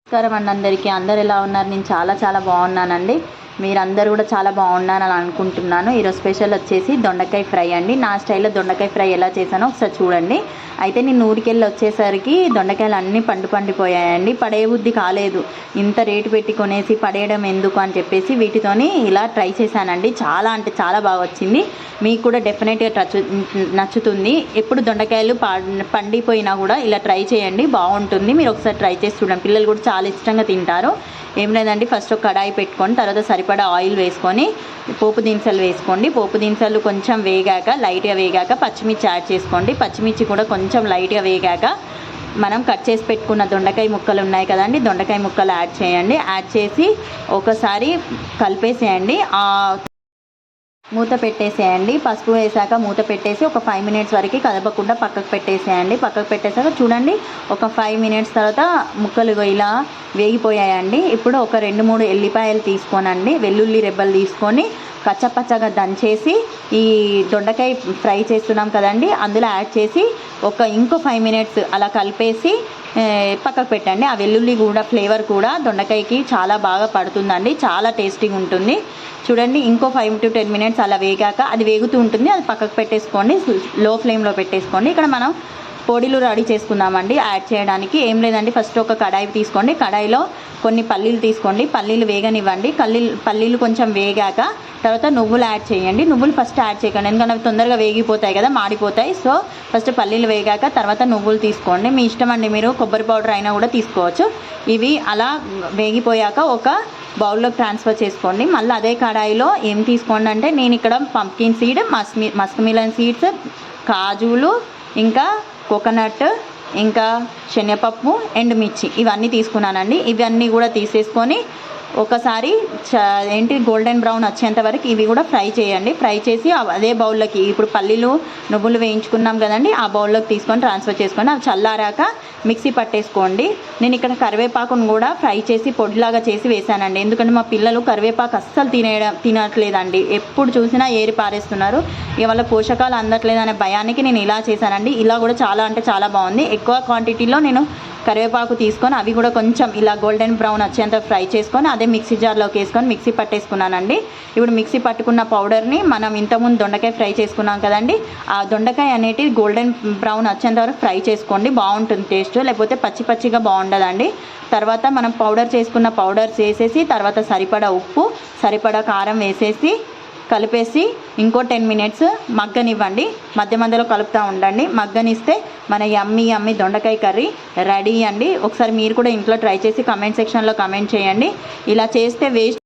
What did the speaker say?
నమస్కారం అండి అందరికీ. అందరు ఎలా ఉన్నారు? నేను చాలా బాగున్నానండి. మీరందరూ కూడా చాలా బాగున్నారని అనుకుంటున్నాను. ఈరోజు స్పెషల్ వచ్చేసి దొండకాయ ఫ్రై అండి. నా స్టైల్లో దొండకాయ ఫ్రై ఎలా చేశానో ఒకసారి చూడండి. అయితే నేను ఊరికెళ్ళి వచ్చేసరికి దొండకాయలు అన్నీ పండిపోయాయండి. పడేబుద్ధి కాలేదు. ఇంత రేటు పెట్టి కొనేసి పడేయడం ఎందుకు అని చెప్పేసి వీటితోని ఇలా ట్రై చేశానండి. చాలా అంటే చాలా బాగా వచ్చింది. మీకు కూడా డెఫినెట్గా నచ్చుతుంది. ఎప్పుడు దొండకాయలు పండిపోయినా కూడా ఇలా ట్రై చేయండి, బాగుంటుంది. మీరు ఒకసారి ట్రై చేసి చూడండి. పిల్లలు కూడా చాలా ఇష్టంగా తింటారు. ఏం లేదండి, ఫస్ట్ ఒక కడాయి పెట్టుకొని తర్వాత సరిపడా ఆయిల్ వేసుకొని పోపు దినుసులు వేసుకోండి. పోపు దినుసులు కొంచెం వేగాక, లైట్గా వేగాక పచ్చిమిర్చి యాడ్ చేసుకోండి. పచ్చిమిర్చి కూడా కొంచెం లైట్గా వేగాక మనం కట్ చేసి పెట్టుకున్న దొండకాయ ముక్కలు ఉన్నాయి కదండి, దొండకాయ ముక్కలు యాడ్ చేయండి. యాడ్ చేసి ఒకసారి కలిపేసేయండి. మూత పెట్టేసేయండి. పసుపు వేసాక మూత పెట్టేసి ఒక 5 మినిట్స్ వరకు కదపకుండా పక్కకు పెట్టేసేయండి. పక్కకు పెట్టేసాక చూడండి, ఒక 5 మినిట్స్ తర్వాత ముక్కలు ఇలా వేగిపోయాయండి. ఇప్పుడు ఒక 2-3 ఎల్లిపాయలు తీసుకోనండి, వెల్లుల్లి రెబ్బలు తీసుకొని కచ్చపచ్చగా దంచేసి ఈ దొండకాయ ఫ్రై చేస్తున్నాం కదండి అందులో యాడ్ చేసి ఇంకో 5 మినిట్స్ అలా కలిపేసి పక్కకు పెట్టండి. ఆ వెల్లుల్లి కూడా ఫ్లేవర్ కూడా దొండకాయకి చాలా బాగా పడుతుందండి, చాలా టేస్టీగా ఉంటుంది. చూడండి, ఇంకో 5 to 10 మినిట్స్ అలా వేగాక అది వేగుతూ ఉంటుంది, అది పక్కకు పెట్టేసుకోండి. లో ఫ్లేమ్లో పెట్టేసుకోండి. ఇక్కడ మనం పొడిలు రెడీ చేసుకుందామండి యాడ్ చేయడానికి. ఏం లేదండి, ఫస్ట్ ఒక కడాయి తీసుకోండి. కడాయిలో కొన్ని పల్లీలు తీసుకోండి. పల్లీలు వేగనివ్వండి. పల్లీలు కొంచెం వేగాక తర్వాత నువ్వులు యాడ్ చేయండి. నువ్వులు ఫస్ట్ యాడ్ చేయకండి, ఎందుకంటే అవి తొందరగా వేగిపోతాయి కదా, మాడిపోతాయి. సో ఫస్ట్ పల్లీలు వేగాక తర్వాత నువ్వులు తీసుకోండి. మీ ఇష్టం అండి, మీరు కొబ్బరి పౌడర్ అయినా కూడా తీసుకోవచ్చు. ఇవి అలా వేగిపోయాక ఒక బౌల్లోకి ట్రాన్స్ఫర్ చేసుకోండి. మళ్ళీ అదే కడాయిలో ఏం తీసుకోండి అంటే, నేను ఇక్కడ pumpkin seed, musk melon seeds, కాజులు, ఇంకా కోకోనట్, ఇంకా శనగపప్పు, ఎండుమిర్చి ఇవన్నీ తీసుకున్నానండి. ఇవన్నీ కూడా తీసేసుకొని ఒకసారి గోల్డెన్ బ్రౌన్ వచ్చేంత వరకు ఇవి కూడా ఫ్రై చేయండి. ఫ్రై చేసి అదే బౌల్లోకి ఇప్పుడు పల్లీలు నువ్వులు వేయించుకున్నాం కదండి, ఆ బౌల్లోకి తీసుకొని ట్రాన్స్ఫర్ చేసుకొని అవి చల్లారాక మిక్సీ పట్టేసుకోండి. నేను ఇక్కడ కరివేపాకును కూడా ఫ్రై చేసి పొడిలాగా చేసి వేసానండి, ఎందుకంటే మా పిల్లలు కరివేపాకు అస్సలు తినట్లేదండి. ఎప్పుడు చూసినా ఏరి పారేస్తున్నారు. ఇవాళ పోషకాలు అందట్లేదనే భయానికి నేను ఇలా చేశానండి. ఇలా కూడా చాలా అంటే చాలా బాగుంది. ఎక్కువ క్వాంటిటీలో నేను కరివేపాకు తీసుకొని అవి కూడా కొంచెం ఇలా గోల్డెన్ బ్రౌన్ వచ్చేంత ఫ్రై చేసుకొని అదే మిక్సీ జార్లోకి వేసుకొని మిక్సీ పట్టేసుకున్నానండి. ఇప్పుడు మిక్సీ పట్టుకున్న పౌడర్ని మనం ఇంతకుముందు దొండకాయ ఫ్రై చేసుకున్నాం కదండి, ఆ దొండకాయ అనేటివి గోల్డెన్ బ్రౌన్ వచ్చేంత వరకు ఫ్రై చేసుకోండి, బాగుంటుంది టేస్ట్. లేకపోతే పచ్చిగా బాగుండదండి. తర్వాత మనం పౌడర్ చేసుకున్న పౌడర్స్ వేసేసి తర్వాత సరిపడా ఉప్పు, సరిపడా కారం వేసేసి కలిపేసి ఇంకో 10 మినిట్స్ మగ్గనివ్వండి. మధ్యలో కలుపుతూ ఉండండి. మగ్గనిస్తే మన యమ్మీ దొండకాయ కర్రీ రెడీ అండి. ఒకసారి మీరు కూడా ఇంట్లో ట్రై చేసి కమెంట్ సెక్షన్లో కమెంట్ చేయండి. ఇలా చేస్తే వేస్ట్